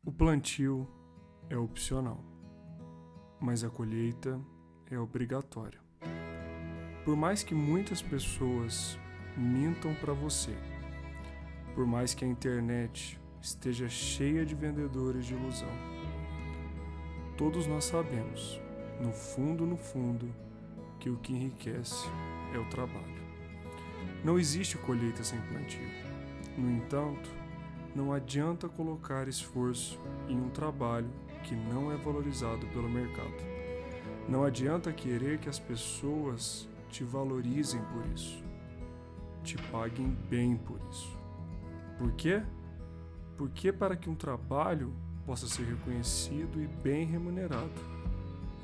O plantio é opcional, mas a colheita é obrigatória. Por mais que muitas pessoas mintam para você, por mais que a internet esteja cheia de vendedores de ilusão, todos nós sabemos, no fundo, que o que enriquece é o trabalho. Não existe colheita sem plantio. No entanto, não adianta colocar esforço em um trabalho que não é valorizado pelo mercado. Não adianta querer que as pessoas te valorizem por isso, te paguem bem por isso. Por quê? Porque para que um trabalho possa ser reconhecido e bem remunerado,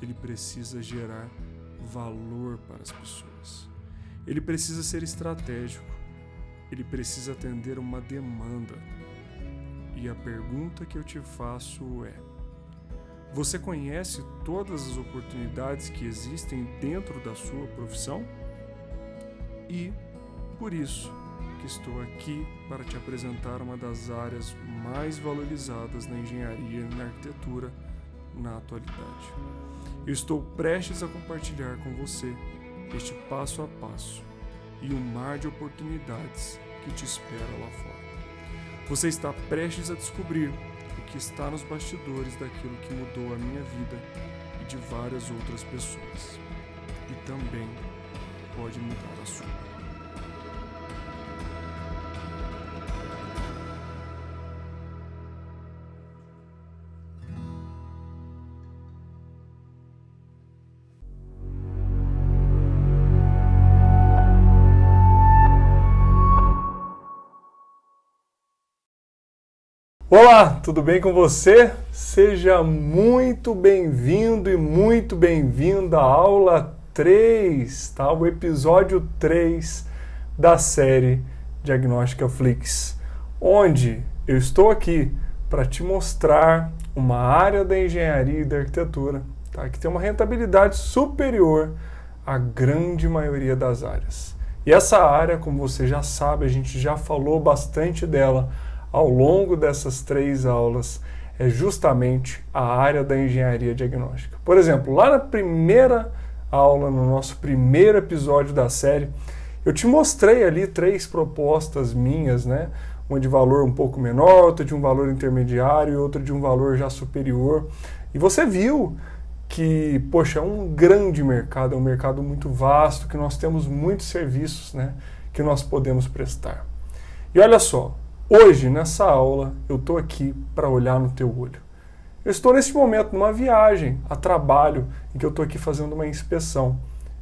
ele precisa gerar valor para as pessoas. Ele precisa ser estratégico. Ele precisa atender uma demanda. E a pergunta que eu te faço é: você conhece todas as oportunidades que existem dentro da sua profissão? E, por isso, que estou aqui para te apresentar uma das áreas mais valorizadas na engenharia e na arquitetura na atualidade. Eu estou prestes a compartilhar com você este passo a passo e um mar de oportunidades que te espera lá fora. Você está prestes a descobrir o que está nos bastidores daquilo que mudou a minha vida e de várias outras pessoas. E também pode mudar a sua. Olá, tudo bem com você? Seja muito bem-vindo e muito bem-vinda à aula 3, tá? O episódio 3 da série Diagnóstica Flix, onde eu estou aqui para te mostrar uma área da engenharia e da arquitetura, tá? Que tem uma rentabilidade superior à grande maioria das áreas. E essa área, como você já sabe, a gente já falou bastante dela ao longo dessas 3 aulas, é justamente a área da engenharia diagnóstica. Por exemplo, lá na primeira aula, no nosso primeiro episódio da série, eu te mostrei ali 3 propostas minhas, né? Uma de valor um pouco menor, outra de um valor intermediário e outra de um valor já superior. E você viu que, poxa, é um grande mercado, é um mercado muito vasto, que nós temos muitos serviços, né, que nós podemos prestar. E olha só, hoje, nessa aula, eu estou aqui para olhar no teu olho. Eu estou nesse momento numa viagem a trabalho em que eu estou aqui fazendo uma inspeção.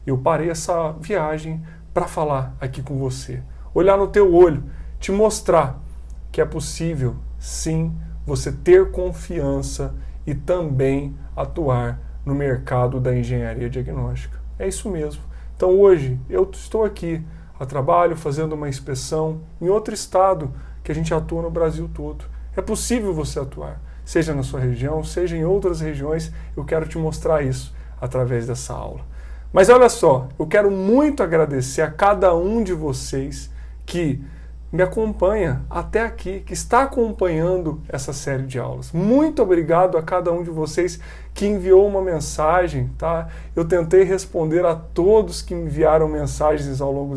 Eu parei essa viagem para falar aqui com você. Olhar no teu olho, te mostrar que é possível, sim, você ter confiança e também atuar no mercado da engenharia diagnóstica. É isso mesmo. Então hoje eu estou aqui a trabalho fazendo uma inspeção em outro estado que a gente atua no Brasil todo. É possível você atuar, seja na sua região, seja em outras regiões. Eu quero te mostrar isso através dessa aula. Mas olha só, eu quero muito agradecer a cada um de vocês que me acompanha até aqui, que está acompanhando essa série de aulas. Muito obrigado a cada um de vocês que enviou uma mensagem, tá? Eu tentei responder a todos que enviaram mensagens ao longo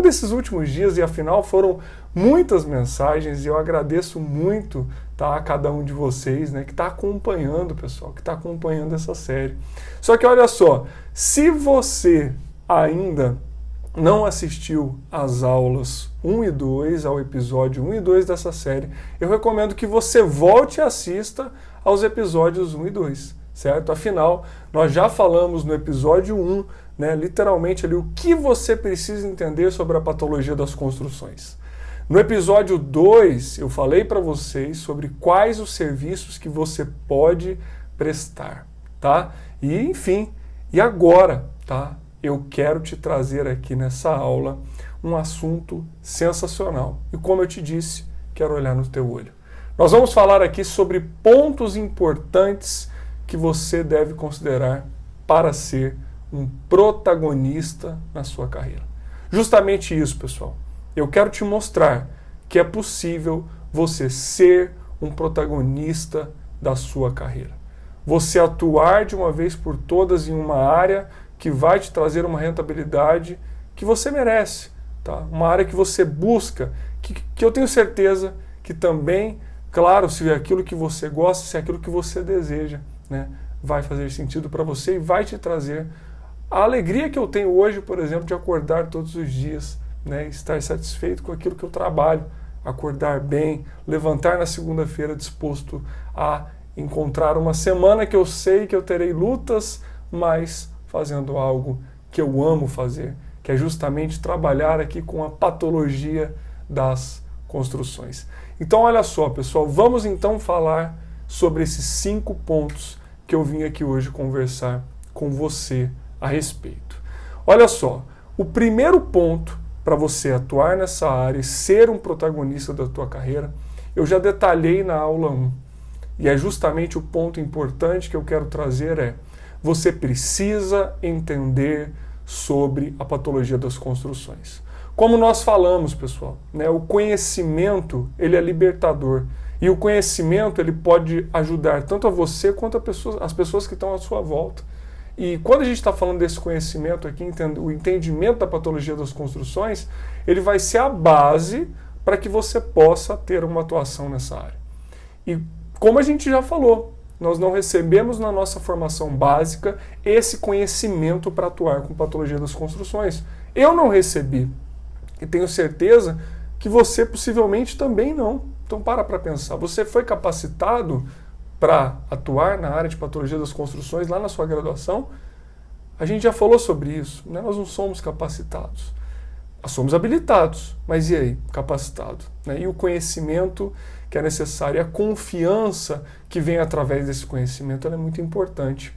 desses últimos dias e afinal foram muitas mensagens e eu agradeço muito, tá, a cada um de vocês, né, que está acompanhando, pessoal, que está acompanhando essa série. Só que olha só, se você ainda não assistiu às aulas 1 e 2, ao episódio 1 e 2 dessa série, eu recomendo que você volte e assista aos episódios 1 e 2, certo? Afinal, nós já falamos no episódio 1, né, literalmente ali, o que você precisa entender sobre a patologia das construções. No episódio 2, eu falei para vocês sobre quais os serviços que você pode prestar, tá? E, enfim, e agora, tá? Eu quero te trazer aqui nessa aula um assunto sensacional. E como eu te disse, quero olhar no teu olho. Nós vamos falar aqui sobre pontos importantes que você deve considerar para ser um protagonista na sua carreira. Justamente isso, pessoal. Eu quero te mostrar que é possível você ser um protagonista da sua carreira. Você atuar de uma vez por todas em uma área que vai te trazer uma rentabilidade que você merece, tá? Uma área que você busca, que eu tenho certeza que também, claro, se é aquilo que você gosta, se é aquilo que você deseja, né, vai fazer sentido para você e vai te trazer a alegria que eu tenho hoje, por exemplo, de acordar todos os dias, né, estar satisfeito com aquilo que eu trabalho, acordar bem, levantar na segunda-feira disposto a encontrar uma semana que eu sei que eu terei lutas, mas fazendo algo que eu amo fazer, que é justamente trabalhar aqui com a patologia das construções. Então, olha só, pessoal, vamos então falar sobre esses 5 pontos que eu vim aqui hoje conversar com você a respeito. Olha só, o primeiro ponto para você atuar nessa área e ser um protagonista da tua carreira, eu já detalhei na aula 1. E é justamente o ponto importante que eu quero trazer você precisa entender sobre a patologia das construções. Como nós falamos, pessoal, né, o conhecimento ele é libertador. E o conhecimento ele pode ajudar tanto a você quanto as pessoas que estão à sua volta. E quando a gente está falando desse conhecimento aqui, o entendimento da patologia das construções, ele vai ser a base para que você possa ter uma atuação nessa área. E como a gente já falou, nós não recebemos na nossa formação básica esse conhecimento para atuar com patologia das construções. Eu não recebi. E tenho certeza que você possivelmente também não. Então para pensar. Você foi capacitado para atuar na área de patologia das construções lá na sua graduação? A gente já falou sobre isso, né? Nós não somos capacitados. Nós somos habilitados, mas e aí? Capacitado. Né? E o conhecimento que é necessário, a confiança que vem através desse conhecimento, ela é muito importante.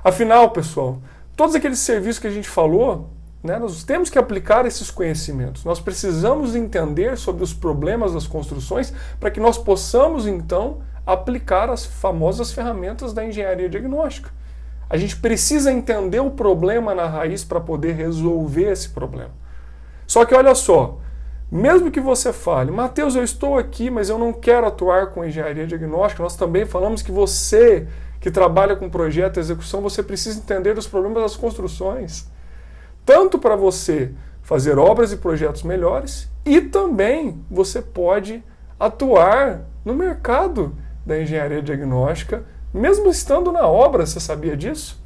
Afinal, pessoal, todos aqueles serviços que a gente falou, né, nós temos que aplicar esses conhecimentos. Nós precisamos entender sobre os problemas das construções para que nós possamos, então, aplicar as famosas ferramentas da engenharia diagnóstica. A gente precisa entender o problema na raiz para poder resolver esse problema. Só que olha só, mesmo que você fale, Matheus, eu estou aqui, mas eu não quero atuar com engenharia diagnóstica, nós também falamos que você que trabalha com projeto e execução, você precisa entender os problemas das construções. Tanto para você fazer obras e projetos melhores, e também você pode atuar no mercado da engenharia diagnóstica, mesmo estando na obra, você sabia disso?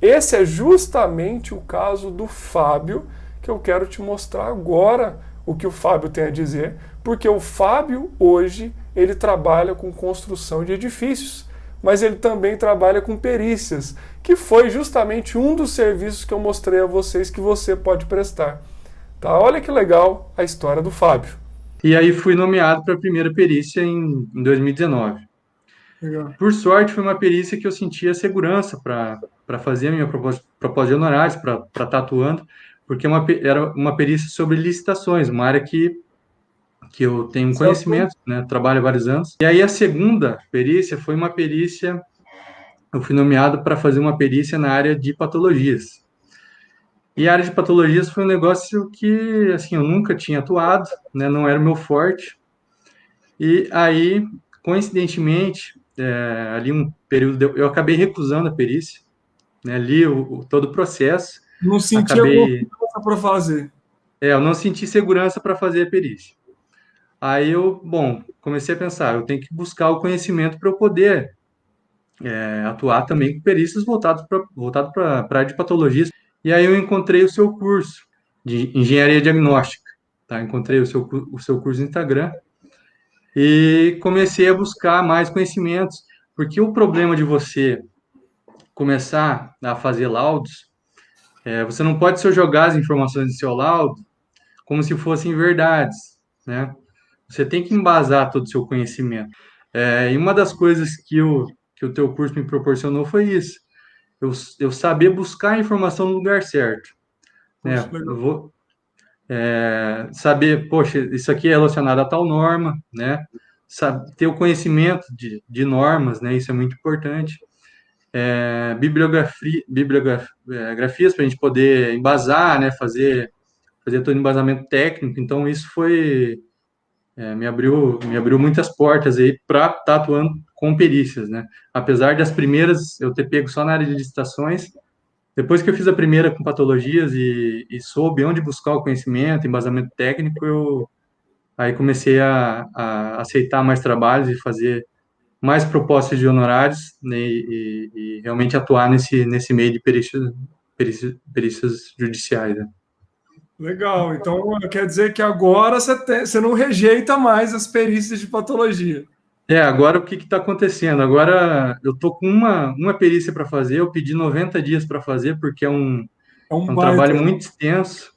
Esse é justamente o caso do Fábio, que eu quero te mostrar agora o que o Fábio tem a dizer, porque o Fábio hoje ele trabalha com construção de edifícios, mas ele também trabalha com perícias, que foi justamente um dos serviços que eu mostrei a vocês que você pode prestar. Tá? Olha que legal a história do Fábio. E aí fui nomeado para a primeira perícia em 2019. Legal. Por sorte, foi uma perícia que eu sentia segurança para fazer a minha proposta de honorários, para estar atuando, porque era uma perícia sobre licitações, uma área que eu tenho um conhecimento, né, trabalho há vários anos. E aí a segunda perícia foi uma perícia, eu fui nomeado para fazer uma perícia na área de patologias. E a área de patologias foi um negócio que, assim, eu nunca tinha atuado, né, não era o meu forte. E aí, coincidentemente, ali um período, eu acabei recusando a perícia, né, li todo o processo. Não sentia acabei, confiança para fazer. eu não senti segurança para fazer a perícia. Aí eu, comecei a pensar, eu tenho que buscar o conhecimento para eu poder atuar também com perícias voltado para a área de patologias. E aí eu encontrei o seu curso de engenharia diagnóstica, tá? Encontrei o seu curso no Instagram e comecei a buscar mais conhecimentos, porque o problema de você começar a fazer laudos, você não pode só jogar as informações do seu laudo como se fossem verdades, né? Você tem que embasar todo o seu conhecimento. E uma das coisas que o teu curso me proporcionou foi isso. Eu saber buscar a informação no lugar certo. Poxa, Né? legal. Eu vou saber, poxa, isso aqui é relacionado a tal norma, né? Ter o conhecimento de normas, né? Isso é muito importante. Bibliografias para a gente poder embasar, né? Fazer todo o embasamento técnico. Então, isso foi me abriu muitas portas aí para estar atuando com perícias, né? Apesar das primeiras eu ter pego só na área de licitações, depois que eu fiz a primeira com patologias e soube onde buscar o conhecimento, embasamento técnico, eu aí comecei a aceitar mais trabalhos e fazer mais propostas de honorários, né, e realmente atuar nesse meio de perícias judiciais, né? Legal. Então, quer dizer que agora você não rejeita mais as perícias de patologia. Agora o que está acontecendo? Agora eu tô com uma perícia para fazer, eu pedi 90 dias para fazer, porque É é um um baita. trabalho muito extenso,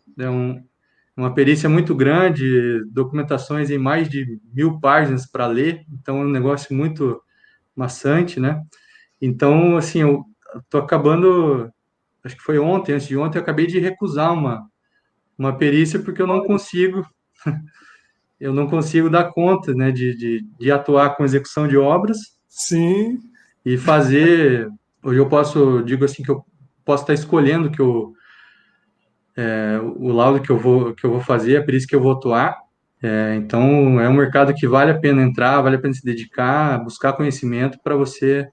uma perícia muito grande, documentações em mais de 1.000 páginas para ler, então é um negócio muito maçante, né? Então, assim, eu tô acabando, acho que foi ontem, antes de ontem, eu acabei de recusar uma perícia porque eu não consigo dar conta, né, de atuar com execução de obras Sim. e fazer. Hoje digo assim, que eu posso estar escolhendo o laudo que eu vou fazer, a perícia que eu vou atuar. Então, é um mercado que vale a pena entrar, vale a pena se dedicar, buscar conhecimento para você,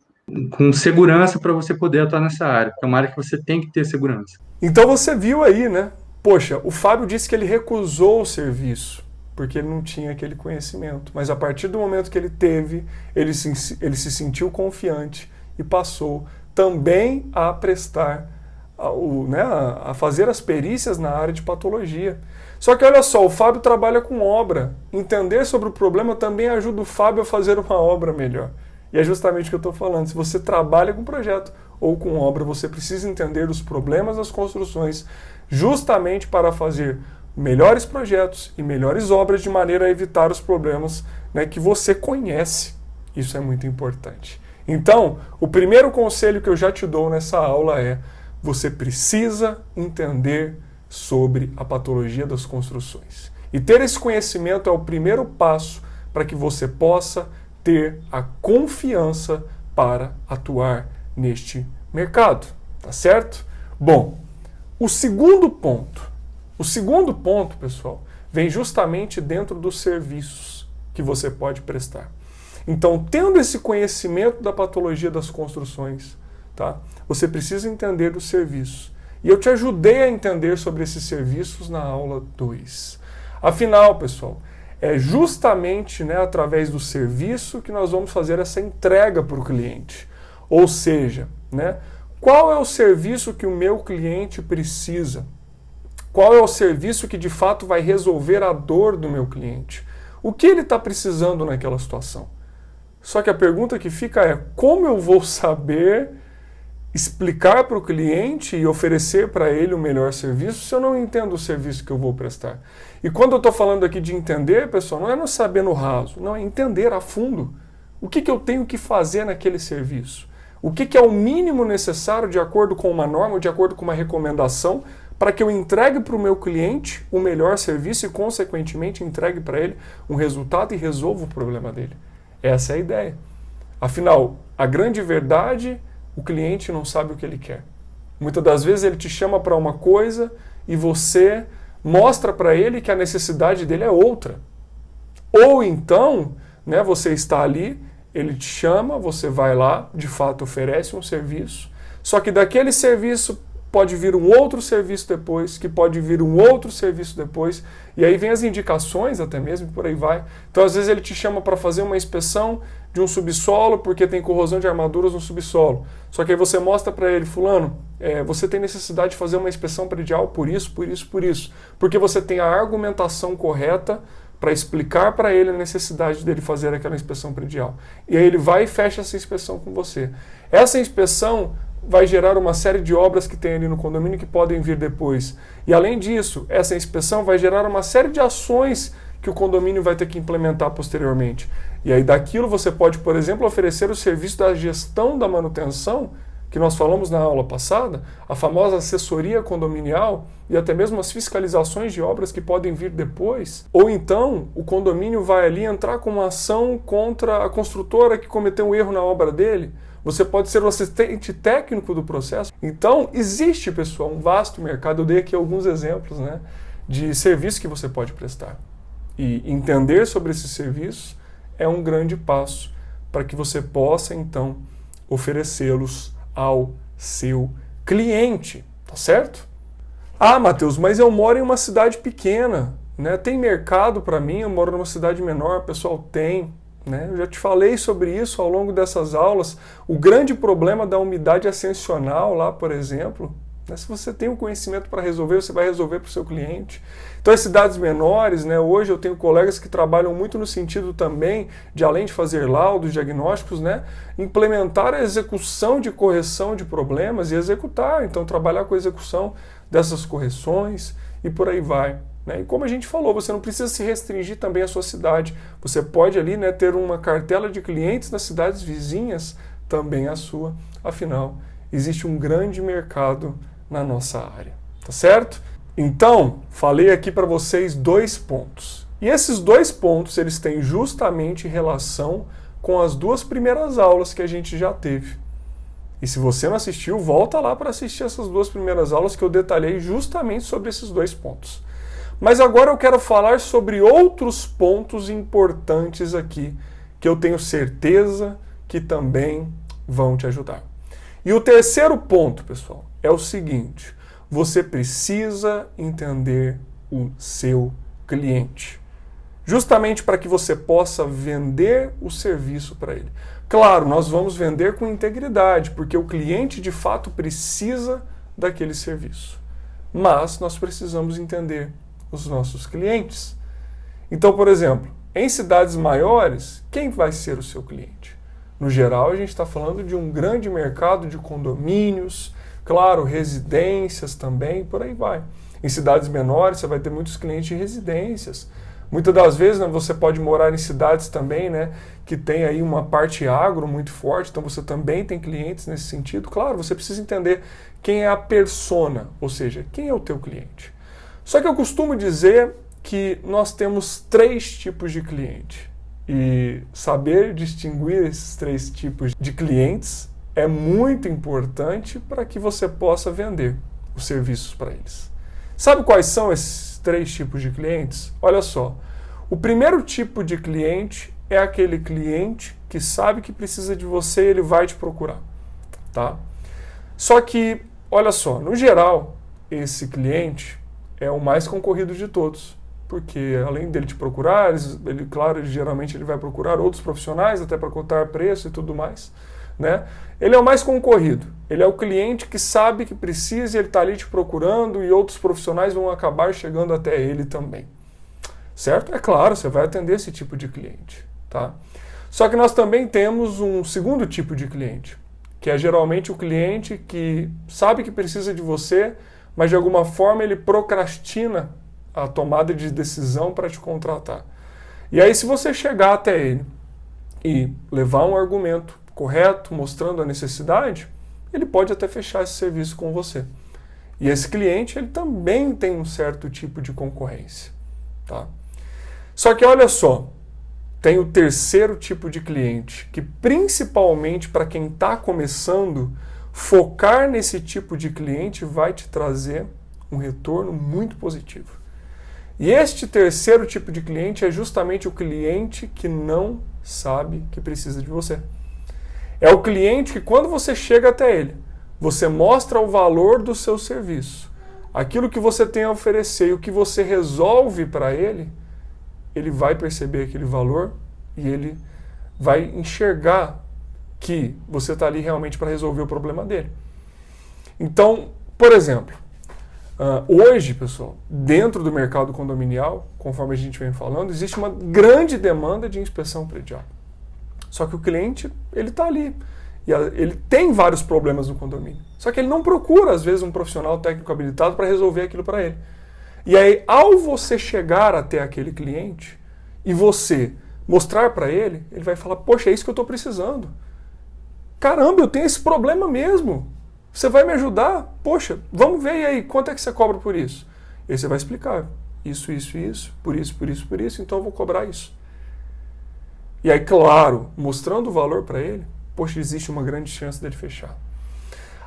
com segurança, para você poder atuar nessa área, porque é uma área que você tem que ter segurança. Então você viu aí, né? Poxa, o Fábio disse que ele recusou o serviço porque ele não tinha aquele conhecimento. Mas a partir do momento que ele teve, ele se sentiu confiante e passou também a prestar, a fazer as perícias na área de patologia. Só que olha só, o Fábio trabalha com obra. Entender sobre o problema também ajuda o Fábio a fazer uma obra melhor. E é justamente o que eu estou falando. Se você trabalha com projeto ou com obra, você precisa entender os problemas das construções justamente para fazer melhores projetos e melhores obras de maneira a evitar os problemas, né, que você conhece. Isso é muito importante. Então, o primeiro conselho que eu já te dou nessa aula é: você precisa entender sobre a patologia das construções. E ter esse conhecimento é o primeiro passo para que você possa ter a confiança para atuar neste mercado, tá certo? Bom, o segundo ponto, pessoal, vem justamente dentro dos serviços que você pode prestar. Então, tendo esse conhecimento da patologia das construções, tá? Você precisa entender dos serviços. E eu te ajudei a entender sobre esses serviços na aula 2. Afinal, pessoal, é justamente, né, através do serviço que nós vamos fazer essa entrega para o cliente. Ou seja, né, qual é o serviço que o meu cliente precisa? Qual é o serviço que de fato vai resolver a dor do meu cliente? O que ele está precisando naquela situação? Só que a pergunta que fica é: como eu vou saber explicar para o cliente e oferecer para ele o melhor serviço se eu não entendo o serviço que eu vou prestar? E quando eu estou falando aqui de entender, pessoal, não é não saber no raso, não, é entender a fundo. O que eu tenho que fazer naquele serviço? O que é o mínimo necessário de acordo com uma norma, de acordo com uma recomendação, para que eu entregue para o meu cliente o melhor serviço e, consequentemente, entregue para ele um resultado e resolva o problema dele. Essa é a ideia. Afinal, a grande verdade, o cliente não sabe o que ele quer. Muitas das vezes ele te chama para uma coisa e você mostra para ele que a necessidade dele é outra. Ou então, né, você está ali, ele te chama, você vai lá, de fato oferece um serviço, só que daquele serviço pode vir um outro serviço depois, que pode vir um outro serviço depois, e aí vem as indicações até mesmo, por aí vai. Então, às vezes ele te chama para fazer uma inspeção de um subsolo, porque tem corrosão de armaduras no subsolo. Só que aí você mostra para ele: fulano, você tem necessidade de fazer uma inspeção predial por isso, por isso, por isso. Porque você tem a argumentação correta para explicar para ele a necessidade dele fazer aquela inspeção predial. E aí ele vai e fecha essa inspeção com você. Essa inspeção vai gerar uma série de obras que tem ali no condomínio que podem vir depois. E além disso, essa inspeção vai gerar uma série de ações que o condomínio vai ter que implementar posteriormente. E aí daquilo você pode, por exemplo, oferecer o serviço da gestão da manutenção, que nós falamos na aula passada, a famosa assessoria condominial e até mesmo as fiscalizações de obras que podem vir depois. Ou então o condomínio vai ali entrar com uma ação contra a construtora que cometeu um erro na obra dele. Você pode ser o assistente técnico do processo. Então, existe, pessoal, um vasto mercado. Eu dei aqui alguns exemplos, né, de serviços que você pode prestar. E entender sobre esses serviços é um grande passo para que você possa, então, oferecê-los ao seu cliente, tá certo? Ah, Matheus, mas eu moro em uma cidade pequena, né? Tem mercado para mim, eu moro numa cidade menor, pessoal, tem. Né? Eu já te falei sobre isso ao longo dessas aulas. O grande problema da umidade ascensional lá, por exemplo, né? Se você tem um conhecimento para resolver, você vai resolver para o seu cliente. Então, as cidades menores, né? Hoje eu tenho colegas que trabalham muito no sentido também de, além de fazer laudos, diagnósticos, né? Implementar a execução de correção de problemas e executar. Então, trabalhar com a execução dessas correções e por aí vai. Né? E como a gente falou, você não precisa se restringir também à sua cidade. Você pode ali, né, ter uma cartela de clientes nas cidades vizinhas, também a sua. Afinal, existe um grande mercado na nossa área. Tá certo? Então, falei aqui para vocês 2 pontos. E esses 2 pontos, eles têm justamente relação com as 2 primeiras aulas que a gente já teve. E se você não assistiu, volta lá para assistir essas 2 primeiras aulas que eu detalhei justamente sobre esses 2 pontos. Mas agora eu quero falar sobre outros pontos importantes aqui, que eu tenho certeza que também vão te ajudar. E o terceiro ponto, pessoal, é o seguinte: você precisa entender o seu cliente, justamente para que você possa vender o serviço para ele. Claro, nós vamos vender com integridade, porque o cliente de fato precisa daquele serviço. Mas nós precisamos entender os nossos clientes. Então, por exemplo, em cidades maiores, quem vai ser o seu cliente? No geral, a gente está falando de um grande mercado de condomínios, claro, residências também, por aí vai. Em cidades menores, você vai ter muitos clientes de residências. Muitas das vezes, né, você pode morar em cidades também, né, que tem aí uma parte agro muito forte, então você também tem clientes nesse sentido. Claro, você precisa entender quem é a persona, ou seja, quem é o teu cliente. Só que eu costumo dizer que nós temos 3 tipos de cliente. E saber distinguir esses 3 tipos de clientes é muito importante para que você possa vender os serviços para eles. Sabe quais são esses 3 tipos de clientes? Olha só, o primeiro tipo de cliente é aquele cliente que sabe que precisa de você e ele vai te procurar. Tá? Só que, olha só, no geral, esse cliente é o mais concorrido de todos, porque além dele te procurar, geralmente ele vai procurar outros profissionais até para cotar preço e tudo mais, né? Ele é o mais concorrido, ele é o cliente que sabe que precisa e ele está ali te procurando e outros profissionais vão acabar chegando até ele também, certo? É claro, você vai atender esse tipo de cliente, tá? Só que nós também temos um segundo tipo de cliente, que é geralmente o cliente que sabe que precisa de você, mas de alguma forma ele procrastina a tomada de decisão para te contratar. E aí, se você chegar até ele e levar um argumento correto, mostrando a necessidade, ele pode até fechar esse serviço com você. E esse cliente, ele também tem um certo tipo de concorrência. Tá? Só que olha só, tem o terceiro tipo de cliente, que principalmente para quem está começando, focar nesse tipo de cliente vai te trazer um retorno muito positivo. E este terceiro tipo de cliente é justamente o cliente que não sabe que precisa de você. É o cliente que quando você chega até ele, você mostra o valor do seu serviço, aquilo que você tem a oferecer e o que você resolve para ele, ele vai perceber aquele valor e ele vai enxergar que você está ali realmente para resolver o problema dele. Então, por exemplo, hoje, pessoal, dentro do mercado condominial, conforme a gente vem falando, existe uma grande demanda de inspeção predial. Só que o cliente, ele está ali. E ele tem vários problemas no condomínio. Só que ele não procura, às vezes, um profissional técnico habilitado para resolver aquilo para ele. E aí, ao você chegar até aquele cliente e você mostrar para ele, ele vai falar, poxa, é isso que eu estou precisando. Caramba, eu tenho esse problema mesmo. Você vai me ajudar? Poxa, vamos ver e aí, quanto é que você cobra por isso? E aí você vai explicar, isso, por isso, então eu vou cobrar isso. E aí, claro, mostrando o valor para ele, poxa, existe uma grande chance dele fechar.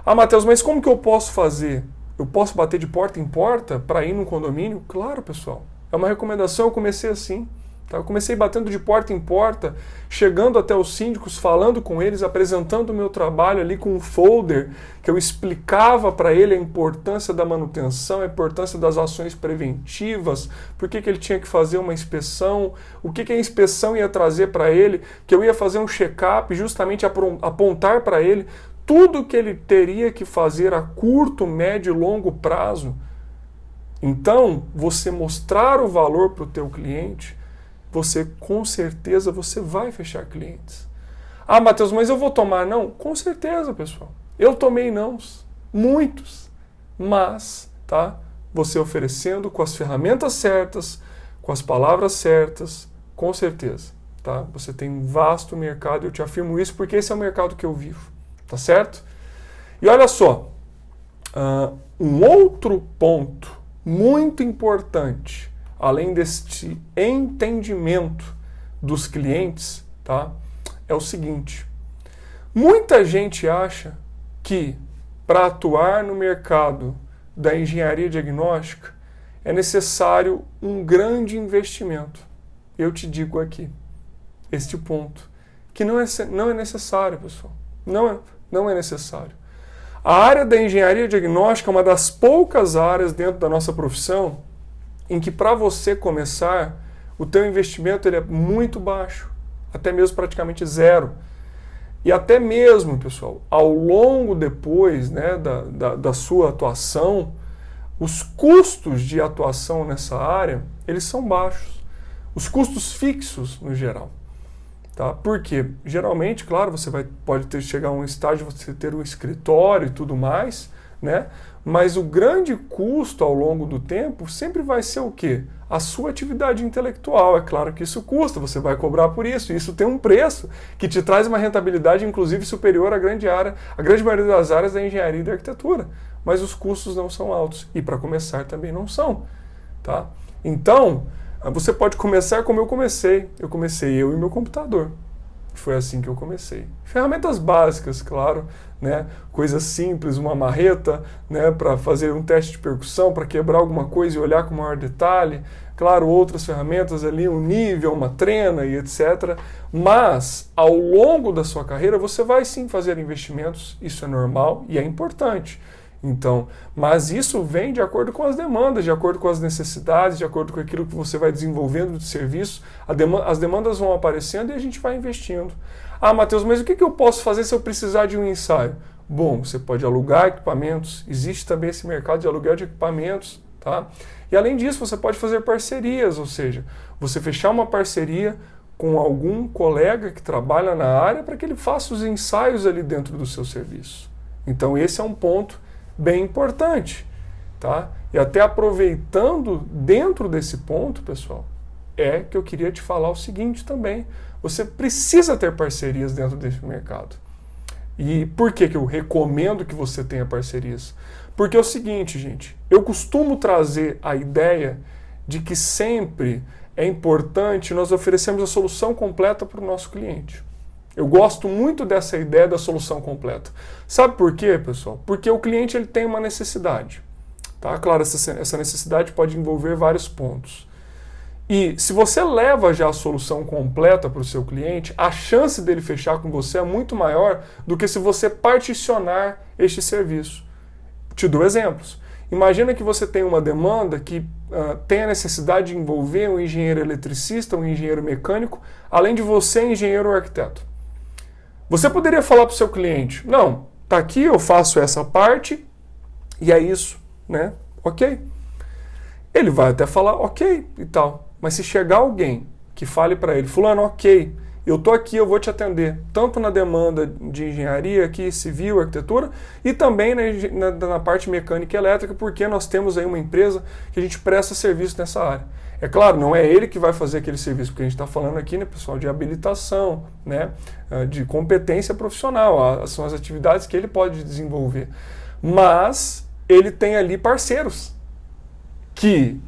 Ah, Matheus, mas como que eu posso fazer? Eu posso bater de porta em porta para ir num condomínio? Claro, pessoal. É uma recomendação, eu comecei assim. Tá? Eu comecei batendo de porta em porta, chegando até os síndicos, falando com eles, apresentando o meu trabalho ali com um folder, que eu explicava para ele a importância da manutenção, a importância das ações preventivas, por que ele tinha que fazer uma inspeção, o que a inspeção ia trazer para ele, que eu ia fazer um check-up, justamente apontar para ele tudo que ele teria que fazer a curto, médio e longo prazo. Então, você mostrar o valor para o teu cliente, você com certeza você vai fechar clientes. Ah, Matheus, mas eu vou tomar não? Com certeza, pessoal. Eu tomei nãos, muitos. Mas, tá? Você oferecendo com as ferramentas certas, com as palavras certas, com certeza, tá? Você tem um vasto mercado, eu te afirmo isso porque esse é o mercado que eu vivo, tá certo? E olha só, um outro ponto muito importante, além deste entendimento dos clientes, tá? É o seguinte: muita gente acha que para atuar no mercado da engenharia diagnóstica é necessário um grande investimento. Eu te digo aqui, este ponto, que não é necessário, pessoal. Não é necessário. A área da engenharia diagnóstica é uma das poucas áreas dentro da nossa profissão em que para você começar, o teu investimento ele é muito baixo, até mesmo praticamente zero. E até mesmo, pessoal, ao longo depois, né, da sua atuação, os custos de atuação nessa área, eles são baixos. Os custos fixos, no geral. Tá? Porque, geralmente, claro, você pode chegar a um estágio, você ter um escritório e tudo mais, né? Mas o grande custo ao longo do tempo sempre vai ser o quê? A sua atividade intelectual. É claro que isso custa, você vai cobrar por isso. Isso tem um preço que te traz uma rentabilidade, inclusive, superior à grande maioria das áreas da engenharia e da arquitetura. Mas os custos não são altos. E, para começar, também não são. Tá? Então, você pode começar como eu comecei. Eu comecei eu e meu computador. Foi assim que eu comecei. Ferramentas básicas, claro, né? Coisas simples, uma marreta, né? Para fazer um teste de percussão, para quebrar alguma coisa e olhar com maior detalhe. Claro, outras ferramentas ali, um nível, uma trena e etc. Mas, ao longo da sua carreira, você vai sim fazer investimentos. Isso é normal e é importante. Então, mas isso vem de acordo com as demandas, de acordo com as necessidades, de acordo com aquilo que você vai desenvolvendo de serviço. As demandas vão aparecendo e a gente vai investindo. Ah, Matheus, mas o que eu posso fazer se eu precisar de um ensaio? Bom, você pode alugar equipamentos, existe também esse mercado de aluguel de equipamentos, tá? E além disso, você pode fazer parcerias, ou seja, você fechar uma parceria com algum colega que trabalha na área para que ele faça os ensaios ali dentro do seu serviço. Então, esse é um ponto bem importante, tá? E até aproveitando dentro desse ponto, pessoal, é que eu queria te falar o seguinte também: você precisa ter parcerias dentro desse mercado. E por que eu recomendo que você tenha parcerias? Porque é o seguinte, gente, eu costumo trazer a ideia de que sempre é importante nós oferecermos a solução completa para o nosso cliente. Eu gosto muito dessa ideia da solução completa. Sabe por quê, pessoal? Porque o cliente ele tem uma necessidade. Tá? Claro, essa necessidade pode envolver vários pontos. E se você leva já a solução completa para o seu cliente, a chance dele fechar com você é muito maior do que se você particionar este serviço. Te dou exemplos. Imagina que você tem uma demanda que tem a necessidade de envolver um engenheiro eletricista, um engenheiro mecânico, além de você, engenheiro ou arquiteto. Você poderia falar para o seu cliente: não, tá aqui, eu faço essa parte e é isso, né? Ok. Ele vai até falar ok e tal. Mas se chegar alguém que fale para ele: fulano, ok, eu tô aqui, eu vou te atender, tanto na demanda de engenharia aqui, civil, arquitetura, e também na parte mecânica e elétrica, porque nós temos aí uma empresa que a gente presta serviço nessa área. É claro, não é ele que vai fazer aquele serviço, porque a gente está falando aqui, né, pessoal, de habilitação, né, de competência profissional, são as atividades que ele pode desenvolver. Mas ele tem ali parceiros que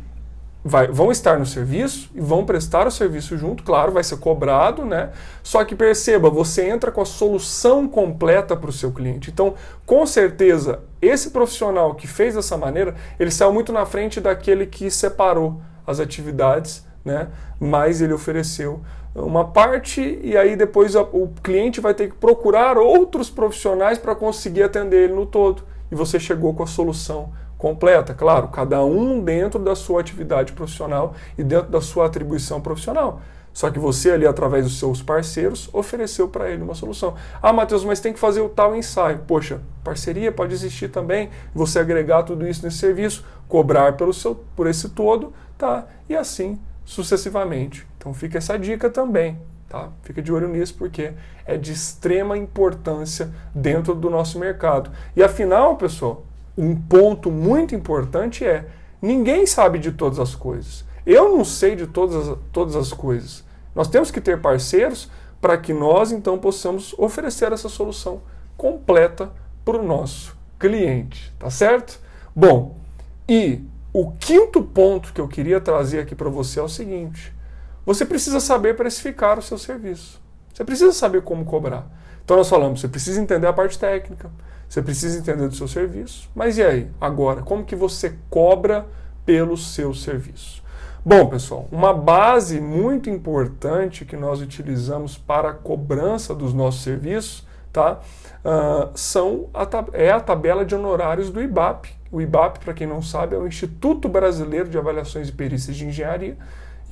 vão estar no serviço e vão prestar o serviço junto, claro, vai ser cobrado, né? Só que perceba, você entra com a solução completa para o seu cliente. Então, com certeza, esse profissional que fez dessa maneira, ele saiu muito na frente daquele que separou as atividades, né? Mas ele ofereceu uma parte e aí depois o cliente vai ter que procurar outros profissionais para conseguir atender ele no todo. E você chegou com a solução completa, claro, cada um dentro da sua atividade profissional e dentro da sua atribuição profissional. Só que você ali, através dos seus parceiros, ofereceu para ele uma solução. Ah, Matheus, mas tem que fazer o tal ensaio. Poxa, parceria pode existir também, você agregar tudo isso nesse serviço, cobrar por esse todo, tá? E assim sucessivamente. Então fica essa dica também, tá? Fica de olho nisso porque é de extrema importância dentro do nosso mercado. E afinal, pessoal, um ponto muito importante é, ninguém sabe de todas as coisas. Eu não sei de todas as coisas. Nós temos que ter parceiros para que nós, então, possamos oferecer essa solução completa para o nosso cliente, tá certo? Bom, e o quinto ponto que eu queria trazer aqui para você é o seguinte: você precisa saber precificar o seu serviço. Você precisa saber como cobrar. Então nós falamos, você precisa entender a parte técnica, você precisa entender do seu serviço, mas e aí? Agora, como que você cobra pelo seu serviço? Bom, pessoal, uma base muito importante que nós utilizamos para a cobrança dos nossos serviços, tá? É a tabela de honorários do IBAP. O IBAP, para quem não sabe, é o Instituto Brasileiro de Avaliações e Perícias de Engenharia.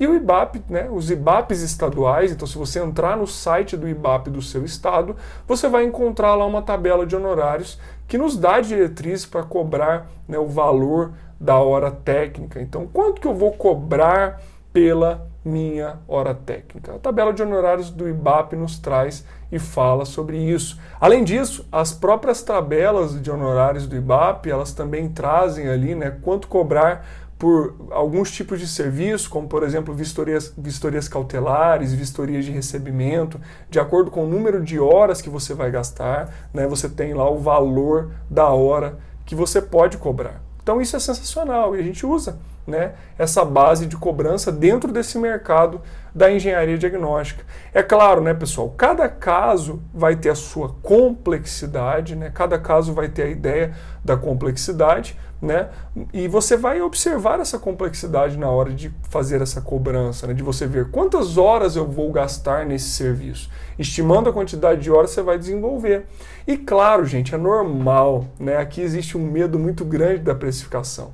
E o IBAP, né, os IBAPs estaduais, então se você entrar no site do IBAP do seu estado, você vai encontrar lá uma tabela de honorários que nos dá diretrizes para cobrar, né, o valor da hora técnica. Então, quanto que eu vou cobrar pela minha hora técnica? A tabela de honorários do IBAP nos traz e fala sobre isso. Além disso, as próprias tabelas de honorários do IBAP, elas também trazem ali, né, quanto cobrar por alguns tipos de serviço, como, por exemplo, vistorias cautelares, vistorias de recebimento, de acordo com o número de horas que você vai gastar, né, você tem lá o valor da hora que você pode cobrar. Então isso é sensacional e a gente usa, né, essa base de cobrança dentro desse mercado da engenharia diagnóstica. É claro, né, pessoal, cada caso vai ter a sua complexidade, né, cada caso vai ter a ideia da complexidade, né, e você vai observar essa complexidade na hora de fazer essa cobrança, né, de você ver quantas horas eu vou gastar nesse serviço. Estimando a quantidade de horas, você vai desenvolver. E claro, gente, é normal, né, aqui existe um medo muito grande da precificação.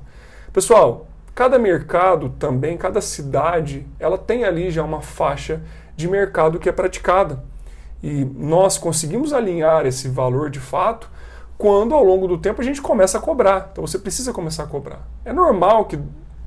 Pessoal, cada mercado também, cada cidade, ela tem ali já uma faixa de mercado que é praticada. E nós conseguimos alinhar esse valor de fato quando ao longo do tempo a gente começa a cobrar. Então você precisa começar a cobrar. É normal que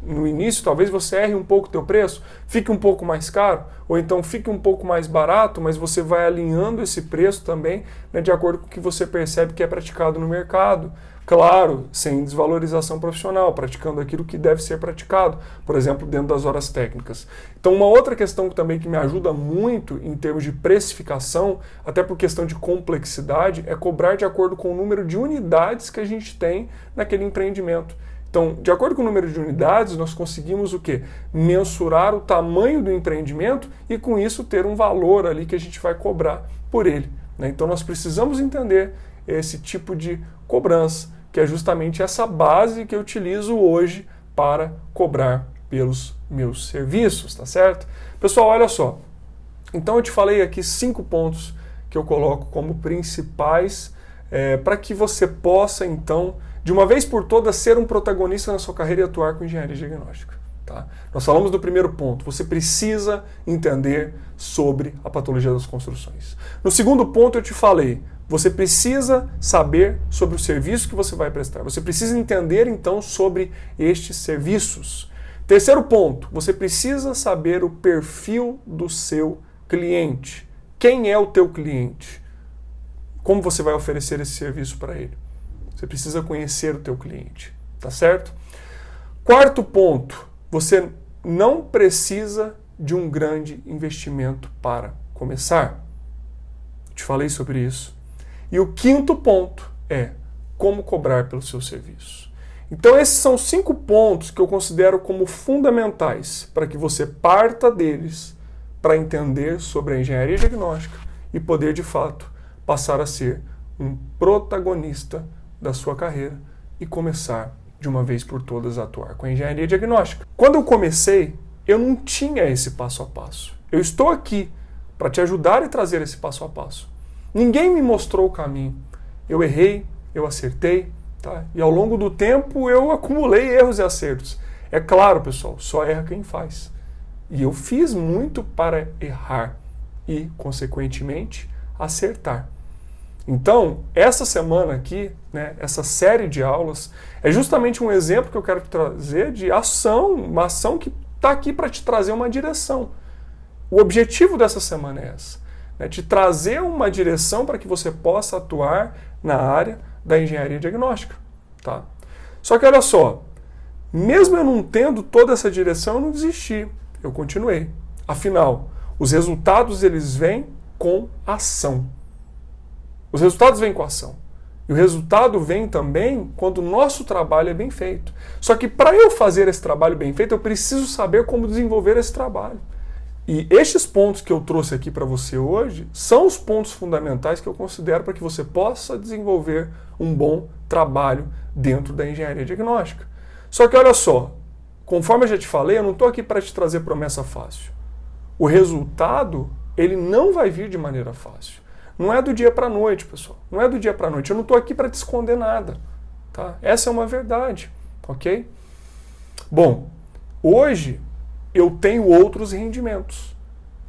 no início talvez você erre um pouco o teu preço, fique um pouco mais caro, ou então fique um pouco mais barato, mas você vai alinhando esse preço também, né, de acordo com o que você percebe que é praticado no mercado. Claro, sem desvalorização profissional, praticando aquilo que deve ser praticado, por exemplo, dentro das horas técnicas. Então, uma outra questão também que me ajuda muito em termos de precificação, até por questão de complexidade, é cobrar de acordo com o número de unidades que a gente tem naquele empreendimento. Então, de acordo com o número de unidades, nós conseguimos o quê? Mensurar o tamanho do empreendimento e, com isso, ter um valor ali que a gente vai cobrar por ele, né? Então, nós precisamos entender esse tipo de cobrança, que é justamente essa base que eu utilizo hoje para cobrar pelos meus serviços, tá certo? Pessoal, olha só. Então, eu te falei aqui 5 pontos que eu coloco como principais para que você possa, então, de uma vez por todas, ser um protagonista na sua carreira e atuar com engenharia diagnóstica. Tá? Nós falamos do primeiro ponto, você precisa entender sobre a patologia das construções. No segundo ponto eu te falei, você precisa saber sobre o serviço que você vai prestar. Você precisa entender então sobre estes serviços. Terceiro ponto, você precisa saber o perfil do seu cliente. Quem é o teu cliente? Como você vai oferecer esse serviço para ele? Você precisa conhecer o teu cliente, tá certo? Quarto ponto, você não precisa de um grande investimento para começar. Te falei sobre isso. E o quinto ponto é como cobrar pelo seu serviço. Então esses são 5 pontos que eu considero como fundamentais para que você parta deles para entender sobre a engenharia diagnóstica e poder de fato passar a ser um protagonista da sua carreira e começar de uma vez por todas a atuar com a engenharia diagnóstica. Quando eu comecei, eu não tinha esse passo a passo. Eu estou aqui para te ajudar e trazer esse passo a passo. Ninguém me mostrou o caminho. Eu errei, eu acertei, tá? E ao longo do tempo eu acumulei erros e acertos. É claro, pessoal, só erra quem faz. E eu fiz muito para errar e, consequentemente, acertar. Então, essa semana aqui, né, essa série de aulas, é justamente um exemplo que eu quero te trazer de ação, uma ação que está aqui para te trazer uma direção. O objetivo dessa semana é essa, né, te trazer uma direção para que você possa atuar na área da engenharia diagnóstica. Tá? Só que olha só, mesmo eu não tendo toda essa direção, eu não desisti, eu continuei. Afinal, os resultados eles vêm com ação. Os resultados vêm com ação. E o resultado vem também quando o nosso trabalho é bem feito. Só que para eu fazer esse trabalho bem feito, eu preciso saber como desenvolver esse trabalho. E estes pontos que eu trouxe aqui para você hoje são os pontos fundamentais que eu considero para que você possa desenvolver um bom trabalho dentro da engenharia diagnóstica. Só que olha só, conforme eu já te falei, eu não estou aqui para te trazer promessa fácil. O resultado, ele não vai vir de maneira fácil. Não é do dia para a noite, pessoal. Não é do dia para a noite. Eu não estou aqui para te esconder nada. Tá? Essa é uma verdade. Ok? Bom, hoje eu tenho outros rendimentos.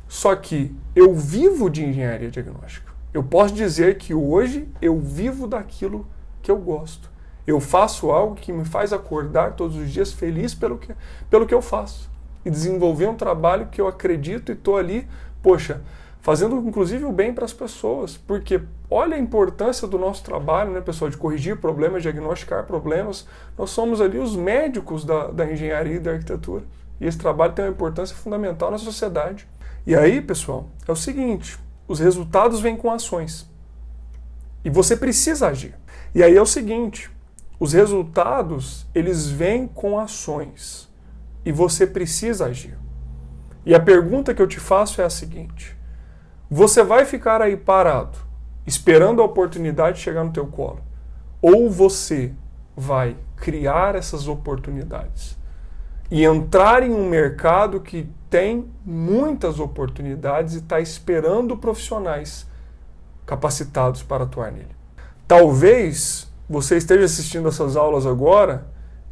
Só que eu vivo de engenharia diagnóstica. Eu posso dizer que hoje eu vivo daquilo que eu gosto. Eu faço algo que me faz acordar todos os dias feliz pelo que eu faço. E desenvolver um trabalho que eu acredito e estou ali, poxa, fazendo inclusive o bem para as pessoas, porque olha a importância do nosso trabalho, né, pessoal, de corrigir problemas, diagnosticar problemas. Nós somos ali os médicos da engenharia e da arquitetura, e esse trabalho tem uma importância fundamental na sociedade. E aí, pessoal, é o seguinte, os resultados vêm com ações, e você precisa agir. E aí é o seguinte, os resultados, eles vêm com ações, e você precisa agir. E a pergunta que eu te faço é a seguinte: você vai ficar aí parado, esperando a oportunidade chegar no teu colo? Ou você vai criar essas oportunidades e entrar em um mercado que tem muitas oportunidades e está esperando profissionais capacitados para atuar nele? Talvez você esteja assistindo essas aulas agora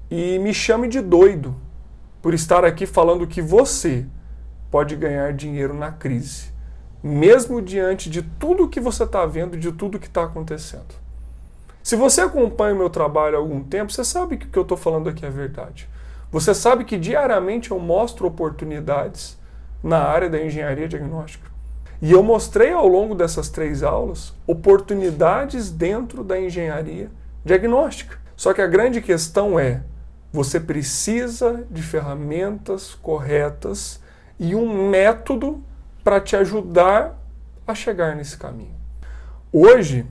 e me chame de doido por estar aqui falando que você pode ganhar dinheiro na crise, mesmo diante de tudo que você está vendo, de tudo que está acontecendo. Se você acompanha o meu trabalho há algum tempo, você sabe que o que eu estou falando aqui é verdade. Você sabe que diariamente eu mostro oportunidades na área da engenharia diagnóstica. E eu mostrei ao longo dessas 3 aulas oportunidades dentro da engenharia diagnóstica. Só que a grande questão é, você precisa de ferramentas corretas e um método para te ajudar a chegar nesse caminho. Hoje,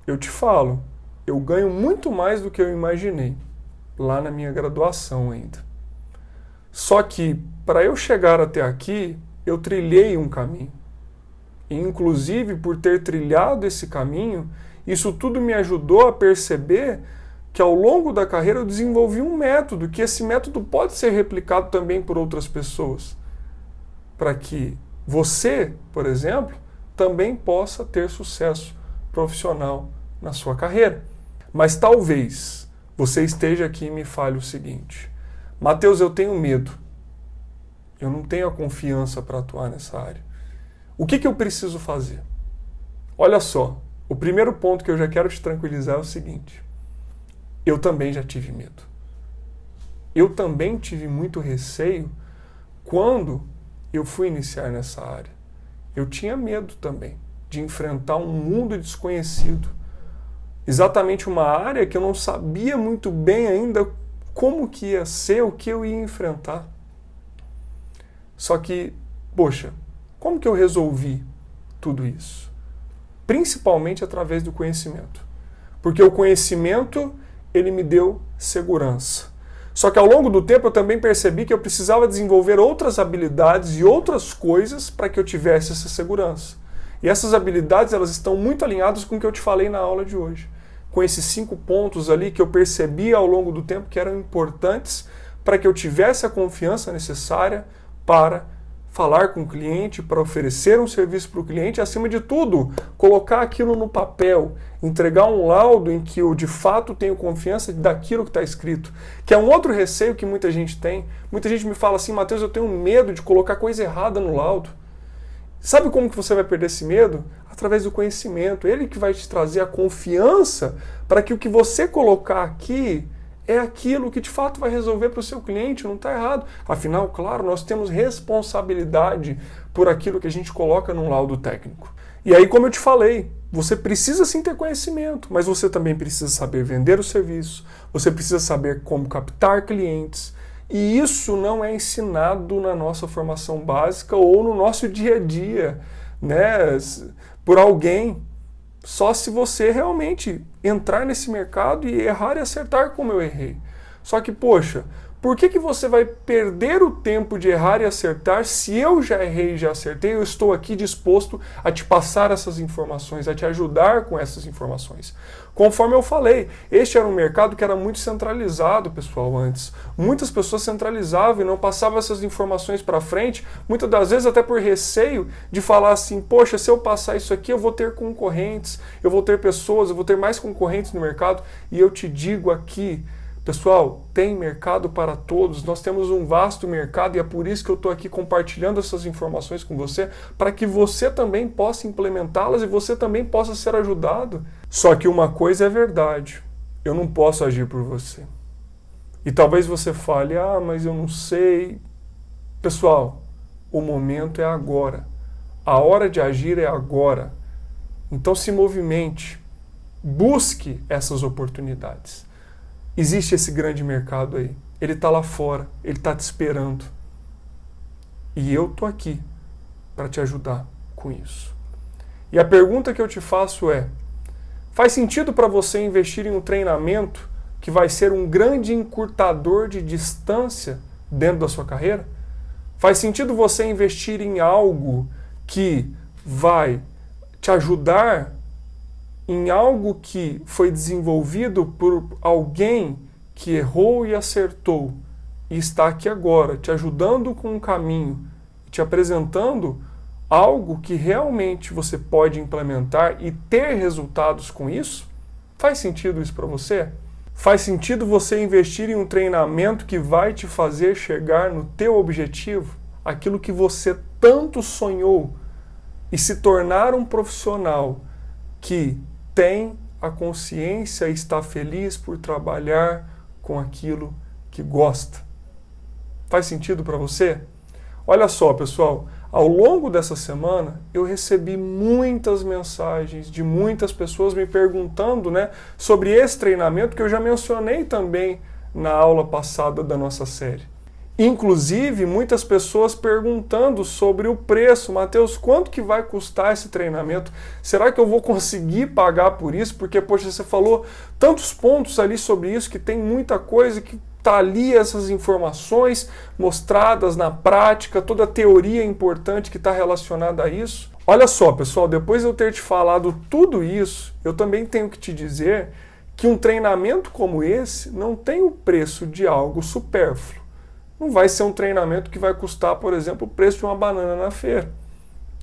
eu te falo, eu ganho muito mais do que eu imaginei, lá na minha graduação ainda. Só que, para eu chegar até aqui, eu trilhei um caminho. E, inclusive, por ter trilhado esse caminho, isso tudo me ajudou a perceber que ao longo da carreira eu desenvolvi um método, que esse método pode ser replicado também por outras pessoas, para que você, por exemplo, também possa ter sucesso profissional na sua carreira. Mas talvez você esteja aqui e me fale o seguinte: Matheus, eu tenho medo. Eu não tenho a confiança para atuar nessa área. O que eu preciso fazer? Olha só, o primeiro ponto que eu já quero te tranquilizar é o seguinte: eu também já tive medo. Eu também tive muito receio quando eu fui iniciar nessa área. Eu tinha medo também de enfrentar um mundo desconhecido. Exatamente uma área que eu não sabia muito bem ainda como que ia ser, o que eu ia enfrentar. Só que, poxa, como que eu resolvi tudo isso? Principalmente através do conhecimento. Porque o conhecimento, ele me deu segurança. Só que ao longo do tempo eu também percebi que eu precisava desenvolver outras habilidades e outras coisas para que eu tivesse essa segurança. E essas habilidades, elas estão muito alinhadas com o que eu te falei na aula de hoje. Com esses 5 pontos ali que eu percebi ao longo do tempo que eram importantes para que eu tivesse a confiança necessária para falar com o cliente, para oferecer um serviço para o cliente e, acima de tudo, colocar aquilo no papel, entregar um laudo em que eu de fato tenho confiança daquilo que está escrito, que é um outro receio que muita gente tem. Muita gente me fala assim: Matheus, eu tenho medo de colocar coisa errada no laudo. Sabe como que você vai perder esse medo? Através do conhecimento. Ele que vai te trazer a confiança para que o que você colocar aqui é aquilo que de fato vai resolver para o seu cliente, não está errado. Afinal, claro, nós temos responsabilidade por aquilo que a gente coloca num laudo técnico. E aí, como eu te falei, você precisa sim ter conhecimento, mas você também precisa saber vender o serviço, você precisa saber como captar clientes, e isso não é ensinado na nossa formação básica ou no nosso dia a dia, né, por alguém. Só se você realmente entrar nesse mercado e errar e acertar como eu errei. Só que, poxa, por que você vai perder o tempo de errar e acertar se eu já errei e já acertei? Eu estou aqui disposto a te passar essas informações, a te ajudar com essas informações. Conforme eu falei, este era um mercado que era muito centralizado, pessoal, antes. Muitas pessoas centralizavam e não passavam essas informações para frente, muitas das vezes até por receio de falar assim: poxa, se eu passar isso aqui eu vou ter concorrentes, eu vou ter pessoas, eu vou ter mais concorrentes no mercado. E eu te digo aqui, pessoal, tem mercado para todos, nós temos um vasto mercado e é por isso que eu estou aqui compartilhando essas informações com você, para que você também possa implementá-las e você também possa ser ajudado. Só que uma coisa é verdade, eu não posso agir por você. E talvez você fale: ah, mas eu não sei. Pessoal, o momento é agora. A hora de agir é agora. Então se movimente, busque essas oportunidades. Existe esse grande mercado aí. Ele está lá fora, ele está te esperando. E eu estou aqui para te ajudar com isso. E a pergunta que eu te faço é: faz sentido para você investir em um treinamento que vai ser um grande encurtador de distância dentro da sua carreira? Faz sentido você investir em algo que vai te ajudar em algo que foi desenvolvido por alguém que errou e acertou e está aqui agora, te ajudando com um caminho, te apresentando algo que realmente você pode implementar e ter resultados com isso? Faz sentido isso para você? Faz sentido você investir em um treinamento que vai te fazer chegar no teu objetivo, aquilo que você tanto sonhou, e se tornar um profissional que tem a consciência e está feliz por trabalhar com aquilo que gosta? Faz sentido para você? Olha só, pessoal, ao longo dessa semana eu recebi muitas mensagens de muitas pessoas me perguntando, né, sobre esse treinamento que eu já mencionei também na aula passada da nossa série. Inclusive, muitas pessoas perguntando sobre o preço. Matheus, quanto que vai custar esse treinamento? Será que eu vou conseguir pagar por isso? Porque, poxa, você falou tantos pontos ali sobre isso, que tem muita coisa que está ali, essas informações mostradas na prática, toda a teoria importante que está relacionada a isso. Olha só, pessoal, depois de eu ter te falado tudo isso, eu também tenho que te dizer que um treinamento como esse não tem o preço de algo supérfluo. Não vai ser um treinamento que vai custar, por exemplo, o preço de uma banana na feira.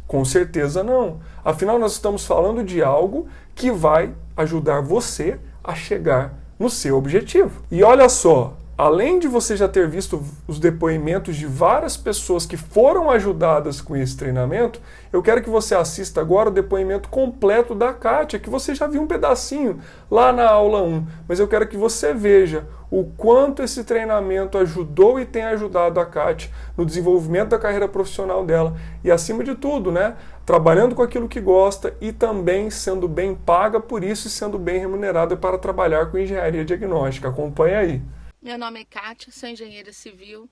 Com certeza não. Afinal, nós estamos falando de algo que vai ajudar você a chegar no seu objetivo. E olha só, além de você já ter visto os depoimentos de várias pessoas que foram ajudadas com esse treinamento, eu quero que você assista agora o depoimento completo da Kátia, que você já viu um pedacinho lá na aula 1, mas eu quero que você veja o quanto esse treinamento ajudou e tem ajudado a Kátia no desenvolvimento da carreira profissional dela e, acima de tudo, né, trabalhando com aquilo que gosta e também sendo bem paga por isso e sendo bem remunerada para trabalhar com engenharia diagnóstica. Acompanha aí. Meu nome é Kátia, sou engenheira civil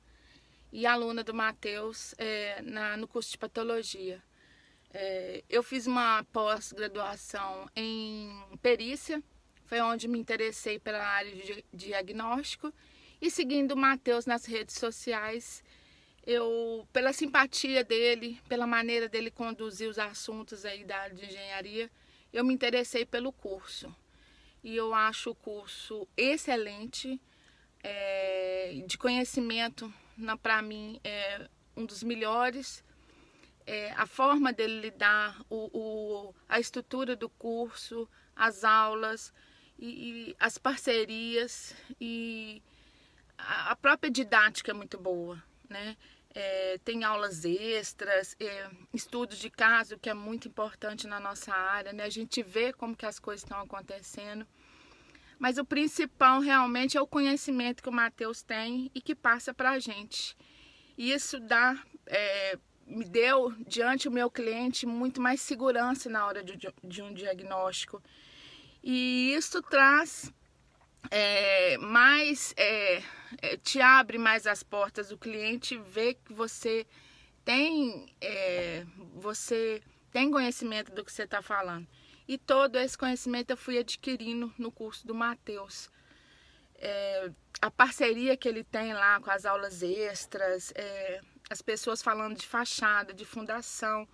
e aluna do Matheus no curso de patologia. Eu fiz uma pós-graduação em perícia, foi onde me interessei pela área de diagnóstico, e seguindo o Matheus nas redes sociais, pela simpatia dele, pela maneira dele conduzir os assuntos aí da área de engenharia, eu me interessei pelo curso. E eu acho o curso excelente. de conhecimento, para mim, é um dos melhores. A forma dele lidar, a estrutura do curso, as aulas e as parcerias e a própria didática é muito boa, né? Tem aulas extras, estudos de caso, que é muito importante na nossa área, né? A gente vê como que as coisas estão acontecendo. Mas o principal realmente é o conhecimento que o Matheus tem e que passa para a gente. E isso me deu, diante do meu cliente, muito mais segurança na hora de um diagnóstico. E isso traz te abre mais as portas. O cliente vê que você tem conhecimento do que você está falando. E todo esse conhecimento eu fui adquirindo no curso do Matheus. A parceria que ele tem lá com as aulas extras, as pessoas falando de fachada, de fundação.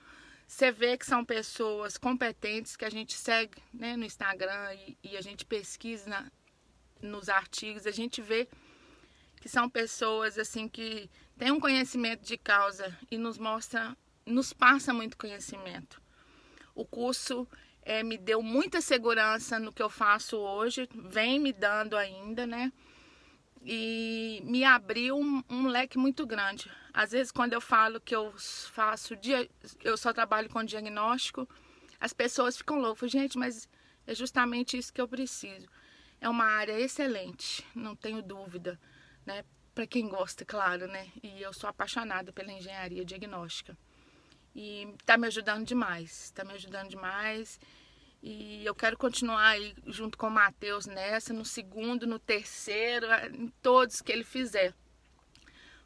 Você vê que são pessoas competentes que a gente segue, né, no Instagram e a gente pesquisa nos artigos. A gente vê que são pessoas assim que têm um conhecimento de causa e nos passa muito conhecimento. O curso me deu muita segurança no que eu faço hoje, vem me dando ainda, né? E me abriu um leque muito grande. Às vezes, quando eu falo que eu só trabalho com diagnóstico, as pessoas ficam loucas. Gente, mas é justamente isso que eu preciso. É uma área excelente, não tenho dúvida, né? Para quem gosta, claro, né? E eu sou apaixonada pela engenharia diagnóstica. E está me ajudando demais, E eu quero continuar aí junto com o Matheus nessa, no segundo, no terceiro, em todos que ele fizer.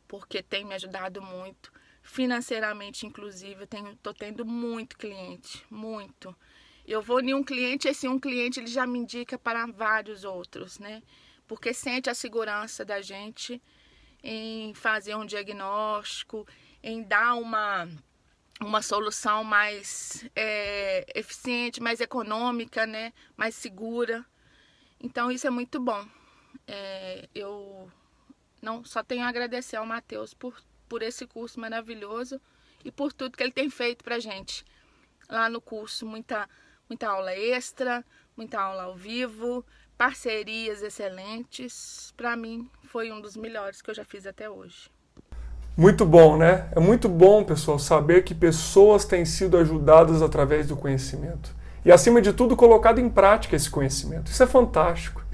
Porque tem me ajudado muito. Financeiramente, inclusive, estou tendo muito cliente, muito. Eu vou em um cliente, um cliente ele já me indica para vários outros, né? Porque sente a segurança da gente em fazer um diagnóstico, em dar uma solução mais eficiente, mais econômica, né? Mais segura. Então, isso é muito bom. Eu só tenho a agradecer ao Matheus por esse curso maravilhoso e por tudo que ele tem feito pra gente. Lá no curso, muita aula extra, muita aula ao vivo, parcerias excelentes. Para mim, foi um dos melhores que eu já fiz até hoje. Muito bom, né? É muito bom, pessoal, saber que pessoas têm sido ajudadas através do conhecimento. E, acima de tudo, colocado em prática esse conhecimento. Isso é fantástico.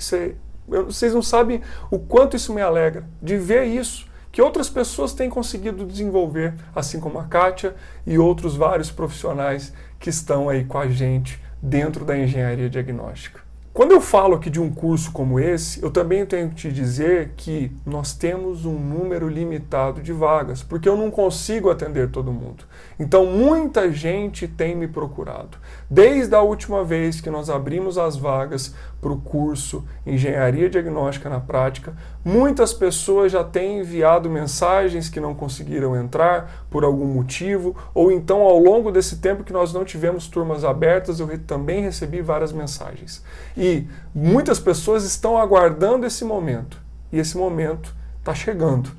Vocês não sabem o quanto isso me alegra de ver isso, que outras pessoas têm conseguido desenvolver, assim como a Kátia e outros vários profissionais que estão aí com a gente dentro da engenharia diagnóstica. Quando eu falo aqui de um curso como esse, eu também tenho que te dizer que nós temos um número limitado de vagas, porque eu não consigo atender todo mundo. Então, muita gente tem me procurado. Desde a última vez que nós abrimos as vagas para o curso Engenharia Diagnóstica na Prática, muitas pessoas já têm enviado mensagens que não conseguiram entrar por algum motivo, ou então ao longo desse tempo que nós não tivemos turmas abertas, eu também recebi várias mensagens. E muitas pessoas estão aguardando esse momento, e esse momento está chegando.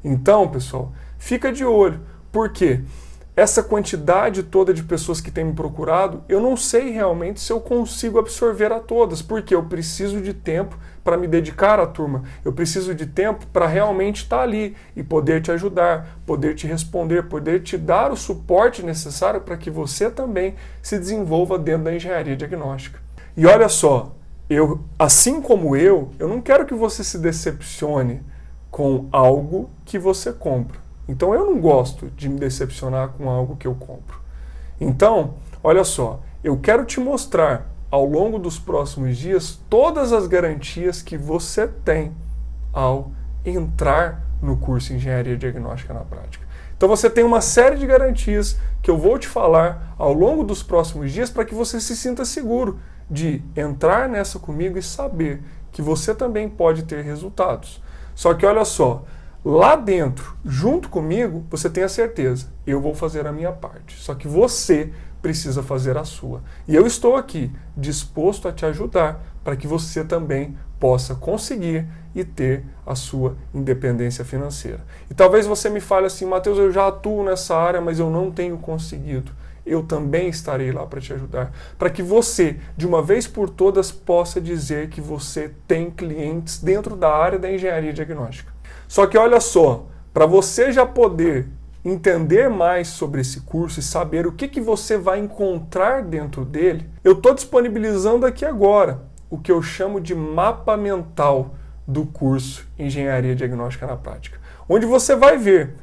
Então, pessoal, fica de olho, porque essa quantidade toda de pessoas que têm me procurado, eu não sei realmente se eu consigo absorver a todas, porque eu preciso de tempo para me dedicar à turma, eu preciso de tempo para realmente estar ali e poder te ajudar, poder te responder, poder te dar o suporte necessário para que você também se desenvolva dentro da engenharia diagnóstica. E olha só, assim como eu não quero que você se decepcione com algo que você compra. Então eu não gosto de me decepcionar com algo que eu compro. Então, olha só, eu quero te mostrar ao longo dos próximos dias todas as garantias que você tem ao entrar no curso Engenharia Diagnóstica na Prática. Então você tem uma série de garantias que eu vou te falar ao longo dos próximos dias para que você se sinta seguro de entrar nessa comigo e saber que você também pode ter resultados. Só que olha só, lá dentro, junto comigo, você tem a certeza, eu vou fazer a minha parte. Só que você precisa fazer a sua. E eu estou aqui, disposto a te ajudar, para que você também possa conseguir e ter a sua independência financeira. E talvez você me fale assim, Matheus, eu já atuo nessa área, mas eu não tenho conseguido. Eu também estarei lá para te ajudar, para que você, de uma vez por todas, possa dizer que você tem clientes dentro da área da engenharia diagnóstica. Só que olha só, para você já poder entender mais sobre esse curso e saber o que você vai encontrar dentro dele, eu estou disponibilizando aqui agora o que eu chamo de mapa mental do curso Engenharia Diagnóstica na Prática, onde você vai ver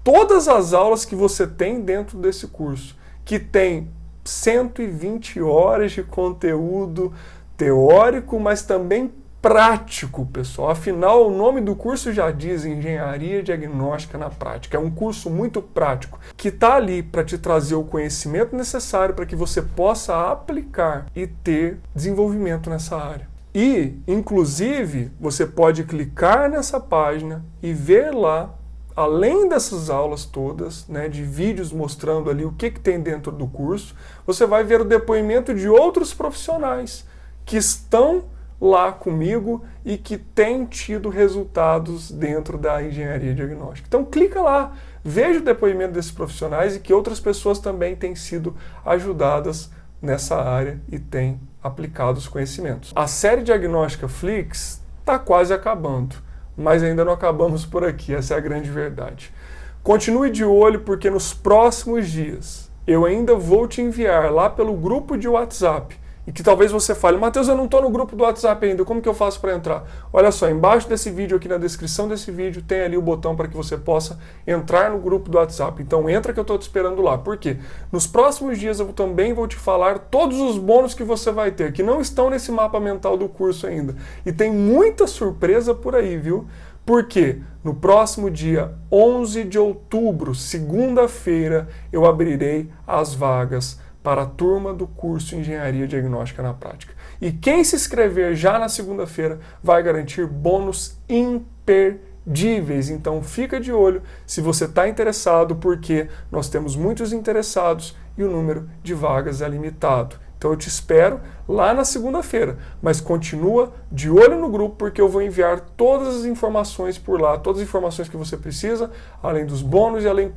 todas as aulas que você tem dentro desse curso, que tem 120 horas de conteúdo teórico, mas também prático, pessoal. Afinal, o nome do curso já diz Engenharia Diagnóstica na Prática. É um curso muito prático, que está ali para te trazer o conhecimento necessário para que você possa aplicar e ter desenvolvimento nessa área. E, inclusive, você pode clicar nessa página e ver lá, além dessas aulas todas, né, de vídeos mostrando ali o que tem dentro do curso, você vai ver o depoimento de outros profissionais que estão lá comigo e que têm tido resultados dentro da engenharia diagnóstica. Então clica lá, veja o depoimento desses profissionais e que outras pessoas também têm sido ajudadas nessa área e têm aplicado os conhecimentos. A série Diagnóstica Flix está quase acabando, mas ainda não acabamos por aqui, essa é a grande verdade. Continue de olho porque nos próximos dias eu ainda vou te enviar lá pelo grupo de WhatsApp, e que talvez você fale, Matheus, eu não estou no grupo do WhatsApp ainda, como que eu faço para entrar? Olha só, embaixo desse vídeo, aqui na descrição desse vídeo, tem ali o botão para que você possa entrar no grupo do WhatsApp. Então entra que eu estou te esperando lá. Por quê? Nos próximos dias eu também vou te falar todos os bônus que você vai ter, que não estão nesse mapa mental do curso ainda. E tem muita surpresa por aí, viu? Porque no próximo dia 11 de outubro, segunda-feira, eu abrirei as vagas para a turma do curso Engenharia Diagnóstica na Prática. E quem se inscrever já na segunda-feira vai garantir bônus imperdíveis. Então fica de olho se você está interessado, porque nós temos muitos interessados e o número de vagas é limitado. Então eu te espero lá na segunda-feira, mas continua de olho no grupo porque eu vou enviar todas as informações por lá, todas as informações que você precisa, além dos bônus e além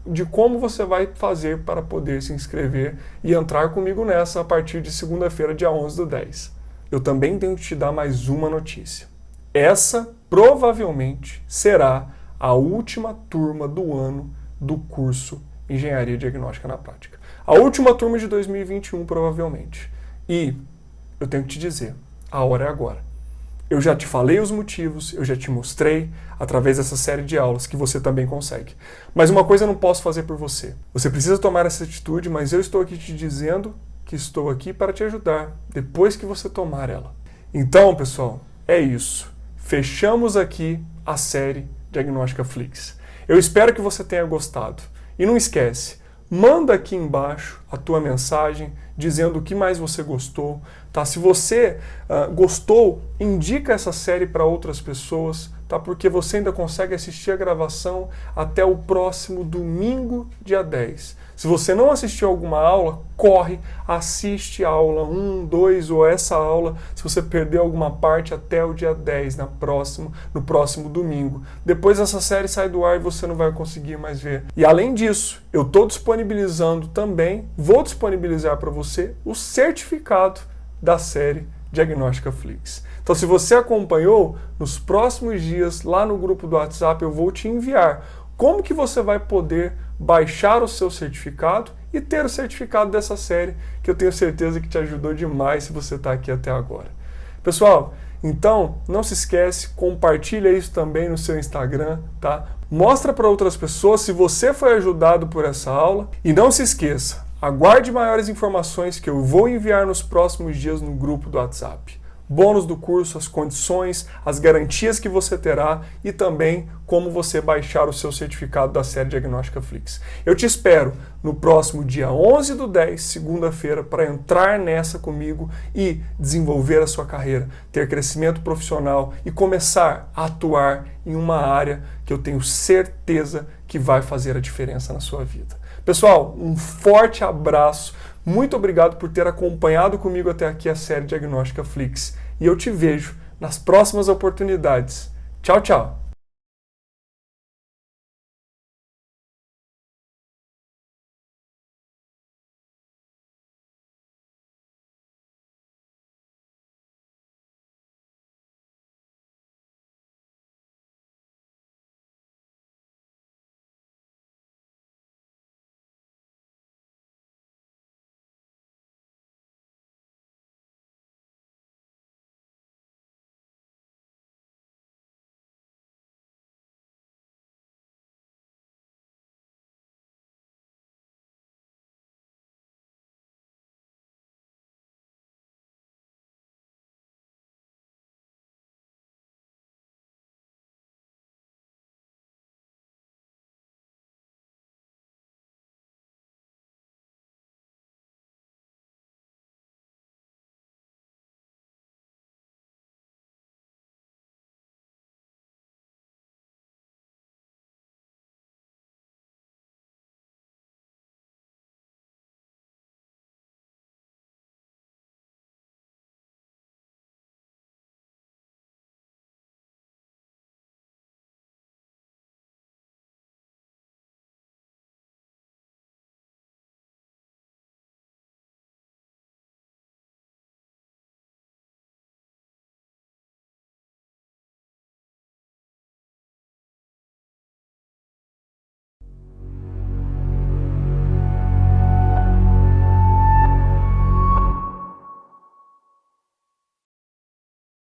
de como você vai fazer para poder se inscrever e entrar comigo nessa a partir de segunda-feira, dia 11/10. Eu também tenho que te dar mais uma notícia. Essa provavelmente será a última turma do ano do curso Engenharia Diagnóstica na Prática. A última turma de 2021, provavelmente. E eu tenho que te dizer, a hora é agora. Eu já te falei os motivos, eu já te mostrei, através dessa série de aulas, que você também consegue. Mas uma coisa eu não posso fazer por você. Você precisa tomar essa atitude, mas eu estou aqui te dizendo que estou aqui para te ajudar, depois que você tomar ela. Então, pessoal, é isso. Fechamos aqui a série Diagnóstica Flix. Eu espero que você tenha gostado. E não esquece, manda aqui embaixo a tua mensagem dizendo o que mais você gostou. Tá? Se você gostou, indica essa série para outras pessoas, tá? Porque você ainda consegue assistir a gravação até o próximo domingo, dia 10. Se você não assistiu alguma aula, corre, assiste a aula 1, 2 ou essa aula, se você perdeu alguma parte, até o dia 10, no próximo domingo. Depois essa série sai do ar e você não vai conseguir mais ver. E além disso, eu estou disponibilizando também, vou disponibilizar para você o certificado da série Diagnóstica Flix. Então, se você acompanhou, nos próximos dias, lá no grupo do WhatsApp, eu vou te enviar como que você vai poder baixar o seu certificado e ter o certificado dessa série, que eu tenho certeza que te ajudou demais se você está aqui até agora. Pessoal, então, não se esquece, compartilha isso também no seu Instagram, tá? Mostra para outras pessoas se você foi ajudado por essa aula. E não se esqueça, aguarde maiores informações que eu vou enviar nos próximos dias no grupo do WhatsApp. Bônus do curso, as condições, as garantias que você terá e também como você baixar o seu certificado da série Diagnóstica Flix. Eu te espero no próximo dia 11/10, segunda-feira, para entrar nessa comigo e desenvolver a sua carreira, ter crescimento profissional e começar a atuar em uma área que eu tenho certeza que vai fazer a diferença na sua vida. Pessoal, um forte abraço. Muito obrigado por ter acompanhado comigo até aqui a série Diagnóstica Flix. E eu te vejo nas próximas oportunidades. Tchau, tchau!